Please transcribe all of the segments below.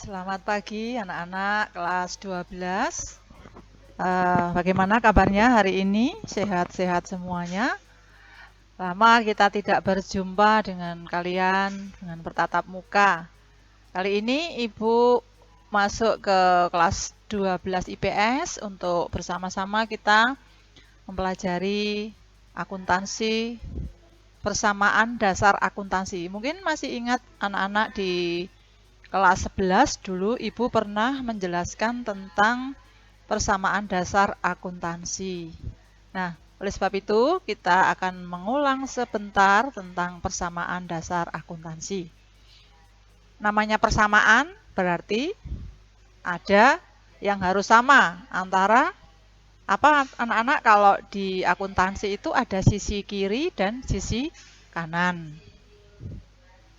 Selamat pagi anak-anak kelas 12. Bagaimana kabarnya hari ini? Sehat-sehat semuanya? Lama kita tidak berjumpa dengan kalian dengan bertatap muka. Kali ini Ibu masuk ke kelas 12 IPS untuk bersama-sama kita mempelajari akuntansi, persamaan dasar akuntansi. Mungkin masih ingat anak-anak di kelas 11 dulu Ibu pernah menjelaskan tentang persamaan dasar akuntansi. Nah, oleh sebab itu kita akan mengulang sebentar tentang persamaan dasar akuntansi. Namanya persamaan berarti ada yang harus sama antara apa anak-anak kalau di akuntansi itu ada sisi kiri dan sisi kanan.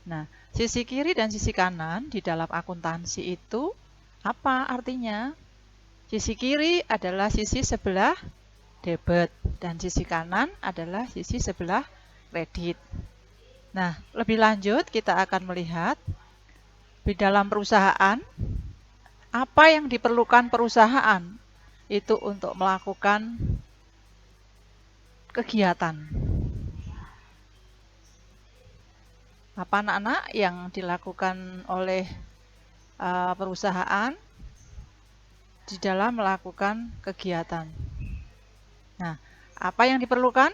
Nah, sisi kiri dan sisi kanan di dalam akuntansi itu apa artinya? Sisi kiri adalah sisi sebelah debit dan sisi kanan adalah sisi sebelah kredit. Nah, lebih lanjut kita akan melihat di dalam perusahaan apa yang diperlukan perusahaan itu untuk melakukan kegiatan. Apa anak-anak yang dilakukan oleh perusahaan di dalam melakukan kegiatan? Nah, apa yang diperlukan?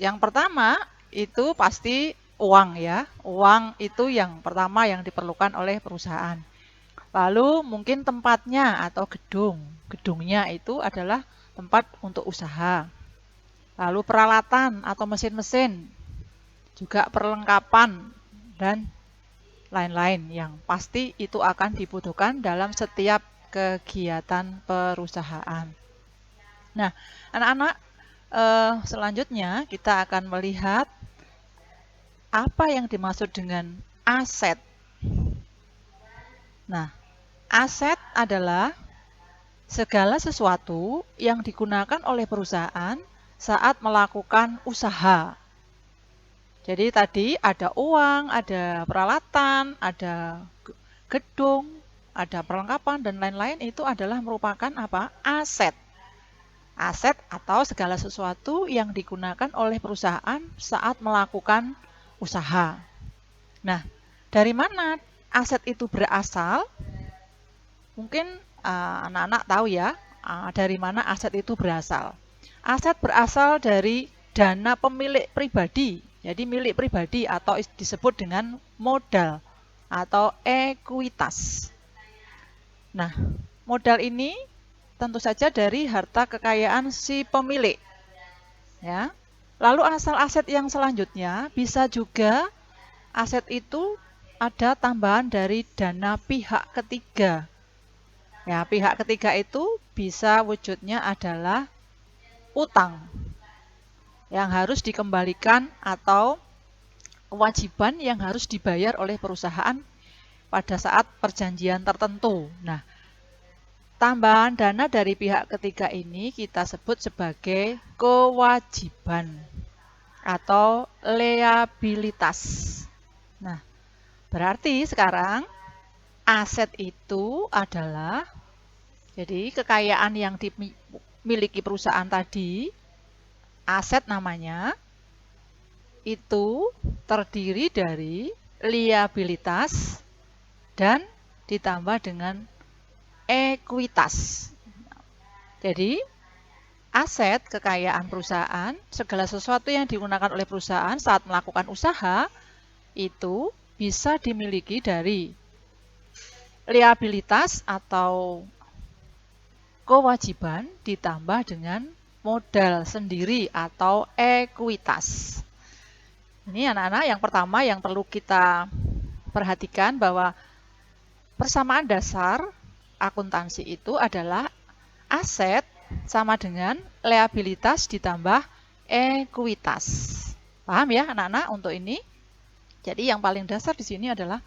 Yang pertama itu pasti uang ya. Uang itu yang pertama yang diperlukan oleh perusahaan. Lalu mungkin tempatnya atau gedung. Gedungnya itu adalah tempat untuk usaha. Lalu peralatan atau mesin-mesin. Juga perlengkapan dan lain-lain yang pasti itu akan dibutuhkan dalam setiap kegiatan perusahaan. Nah, anak-anak, selanjutnya kita akan melihat apa yang dimaksud dengan aset. Nah, aset adalah segala sesuatu yang digunakan oleh perusahaan saat melakukan usaha. Jadi tadi ada uang, ada peralatan, ada gedung, ada perlengkapan dan lain-lain itu adalah merupakan apa? Aset. Aset atau segala sesuatu yang digunakan oleh perusahaan saat melakukan usaha. Nah, dari mana aset itu berasal? Mungkin anak-anak tahu ya, dari mana aset itu berasal. Aset berasal dari dana pemilik pribadi. Jadi milik pribadi atau disebut dengan modal atau ekuitas. Nah, modal ini tentu saja dari harta kekayaan si pemilik. Ya. Lalu asal aset yang selanjutnya bisa juga aset itu ada tambahan dari dana pihak ketiga. Ya, pihak ketiga itu bisa wujudnya adalah utang yang harus dikembalikan atau kewajiban yang harus dibayar oleh perusahaan pada saat perjanjian tertentu. Nah, tambahan dana dari pihak ketiga ini kita sebut sebagai kewajiban atau liabilitas. Nah, berarti sekarang aset itu adalah jadi kekayaan yang dimiliki perusahaan tadi, aset namanya, itu terdiri dari liabilitas dan ditambah dengan ekuitas. Jadi, aset kekayaan perusahaan, segala sesuatu yang digunakan oleh perusahaan saat melakukan usaha, itu bisa dimiliki dari liabilitas atau kewajiban ditambah dengan modal sendiri atau ekuitas. Ini anak-anak yang pertama yang perlu kita perhatikan bahwa persamaan dasar akuntansi itu adalah aset sama dengan liabilitas ditambah ekuitas. Paham ya anak-anak untuk ini? Jadi yang paling dasar di sini adalah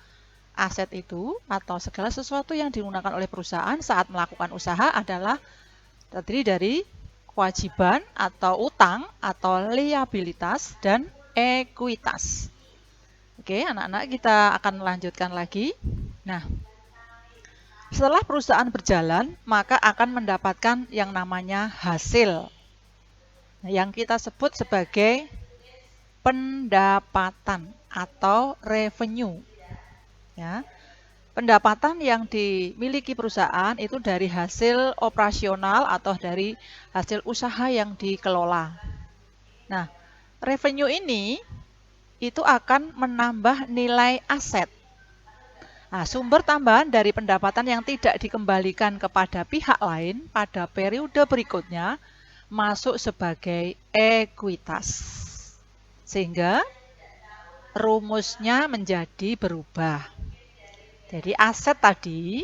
aset itu atau segala sesuatu yang digunakan oleh perusahaan saat melakukan usaha adalah terdiri dari kewajiban atau utang atau liabilitas dan ekuitas. Oke, anak-anak kita akan melanjutkan lagi. Nah, Setelah perusahaan berjalan, maka akan mendapatkan yang namanya hasil, yang kita sebut sebagai pendapatan atau revenue. Ya, pendapatan yang dimiliki perusahaan itu dari hasil operasional atau dari hasil usaha yang dikelola. Nah, revenue ini itu akan menambah nilai aset. Nah, sumber tambahan dari pendapatan yang tidak dikembalikan kepada pihak lain pada periode berikutnya masuk sebagai ekuitas. Sehingga rumusnya menjadi berubah. Jadi aset tadi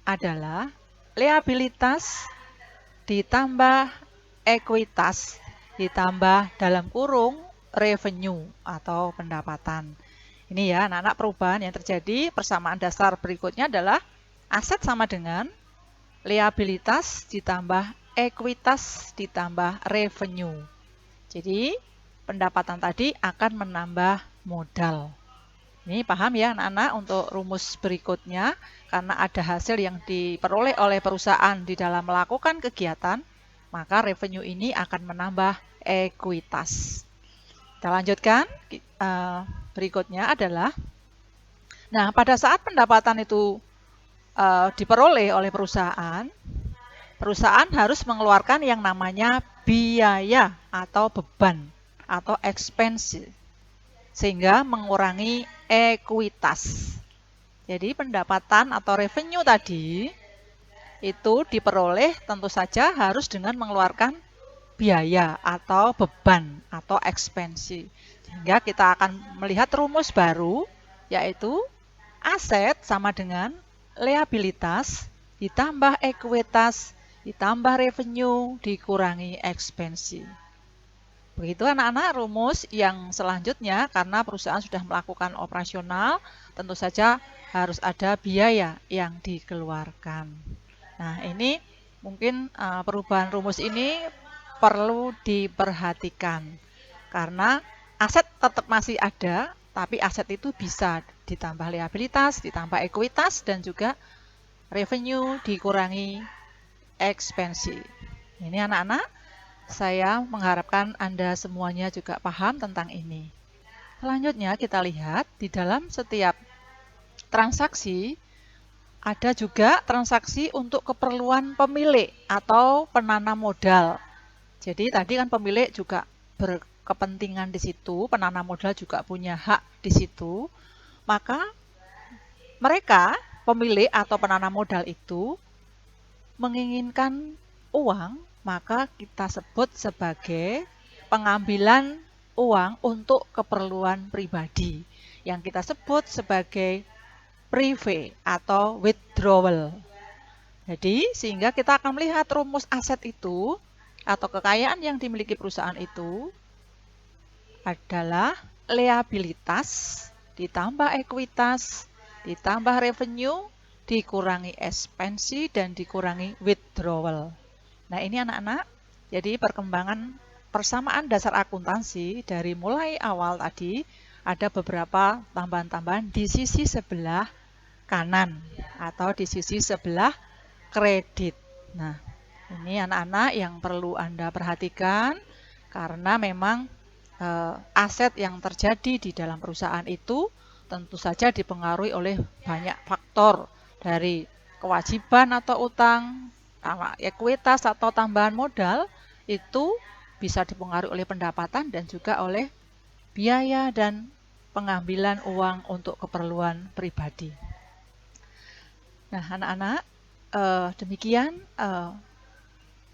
adalah liabilitas ditambah ekuitas ditambah dalam kurung revenue atau pendapatan. Ini ya anak-anak, perubahan yang terjadi. Persamaan dasar berikutnya adalah aset sama dengan liabilitas ditambah ekuitas ditambah revenue. Jadi pendapatan tadi akan menambah modal. Ini paham ya anak-anak untuk rumus berikutnya, karena ada hasil yang diperoleh oleh perusahaan di dalam melakukan kegiatan, maka revenue ini akan menambah ekuitas. Kita lanjutkan, berikutnya adalah, nah pada saat pendapatan itu diperoleh oleh perusahaan, perusahaan harus mengeluarkan yang namanya biaya atau beban atau expense, sehingga mengurangi ekuitas. Jadi pendapatan atau revenue tadi itu diperoleh tentu saja harus dengan mengeluarkan biaya atau beban atau expense. Sehingga kita akan melihat rumus baru, yaitu aset sama dengan liabilitas ditambah ekuitas ditambah revenue dikurangi expense. Begitu anak-anak rumus yang selanjutnya, karena perusahaan sudah melakukan operasional, tentu saja harus ada biaya yang dikeluarkan. Nah, ini mungkin perubahan rumus ini perlu diperhatikan, karena aset tetap masih ada, tapi aset itu bisa ditambah liabilitas, ditambah ekuitas, dan juga revenue dikurangi expense. Ini anak-anak, saya mengharapkan Anda semuanya juga paham tentang ini. Selanjutnya kita lihat di dalam setiap transaksi ada juga transaksi untuk keperluan pemilik atau penanam modal. Jadi tadi kan pemilik juga berkepentingan di situ, penanam modal juga punya hak di situ. Maka mereka, pemilik atau penanam modal itu menginginkan uang, maka kita sebut sebagai pengambilan uang untuk keperluan pribadi, yang kita sebut sebagai prive atau withdrawal. Jadi sehingga kita akan melihat rumus aset itu atau kekayaan yang dimiliki perusahaan itu adalah liabilitas ditambah ekuitas ditambah revenue dikurangi expense dan dikurangi withdrawal. Nah ini anak-anak, jadi perkembangan persamaan dasar akuntansi dari mulai awal tadi ada beberapa tambahan-tambahan di sisi sebelah kanan atau di sisi sebelah kredit. Nah ini anak-anak yang perlu Anda perhatikan, karena memang aset yang terjadi di dalam perusahaan itu tentu saja dipengaruhi oleh banyak faktor, dari kewajiban atau utang, ekuitas atau tambahan modal, itu bisa dipengaruhi oleh pendapatan dan juga oleh biaya dan pengambilan uang untuk keperluan pribadi. Nah, anak-anak, demikian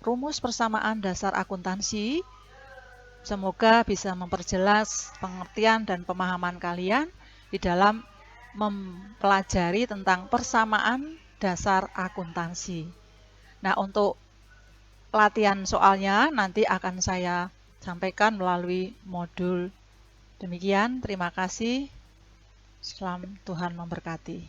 rumus persamaan dasar akuntansi. Semoga bisa memperjelas pengertian dan pemahaman kalian di dalam mempelajari tentang persamaan dasar akuntansi. Nah, untuk latihan soalnya nanti akan saya sampaikan melalui modul. Demikian, terima kasih. Salam Tuhan memberkati.